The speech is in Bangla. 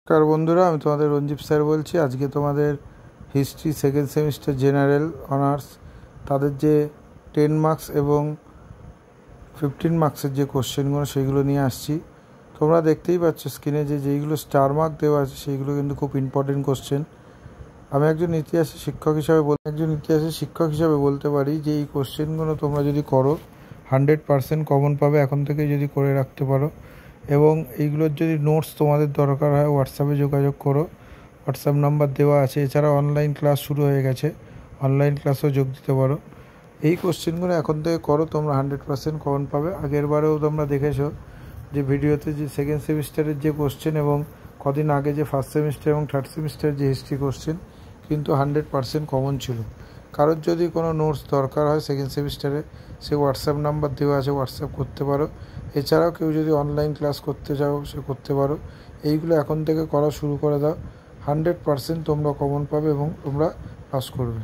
নমস্কার বন্ধুরা, আমি তোমাদের রঞ্জিত স্যার বলছি। আজকে তোমাদের history second semester general honours তাদের যে 10 মার্কস এবং 15 মার্কসের যে কোশ্চেনগুলো সেইগুলো নিয়ে আসছি। তোমরা দেখতেই পাচ্ছ স্ক্রিনে যেইগুলো স্টার মার্ক দেওয়া আছে সেইগুলো কিন্তু খুব ইম্পর্টেন্ট কোশ্চেন। আমি একজন ইতিহাসের শিক্ষক হিসাবে বলতে পারি যে এই কোশ্চেনগুলো তোমরা যদি করো 100% কমন পাবে এখন থেকে যদি করে রাখতে পারো। এবং এইগুলোর যদি নোটস তোমাদের দরকার হয় হোয়াটসঅ্যাপে যোগাযোগ করো, হোয়াটসঅ্যাপ নাম্বার দেওয়া আছে। এছাড়া অনলাইন ক্লাস শুরু হয়ে গেছে, অনলাইন ক্লাসেও যোগ দিতে পারো। এই কোশ্চেনগুলো এখন থেকে করো, তোমরা 100% কমন পাবে। আগের বারেও তোমরা দেখেছো যে ভিডিওতে যে সেকেন্ড সেমিস্টারের যে কোশ্চেন এবং কদিন আগে যে ফার্স্ট সেমিস্টার এবং থার্ড সেমিস্টারের যে হিস্ট্রি কোশ্চেন কিন্তু 100% কমন ছিল। কারোর যদি কোনো নোটস দরকার হয় সেকেন্ড সেমিস্টারে, সে হোয়াটসঅ্যাপ নাম্বার দেওয়া আছে, হোয়াটসঅ্যাপ করতে পারো। এছাড়াও কেউ যদি অনলাইন ক্লাস করতে চাও সে করতে পারো। এইগুলো এখন থেকে করা শুরু করে দাও, 100% তোমরা কমন পাবে এবং তোমরা পাস করবে।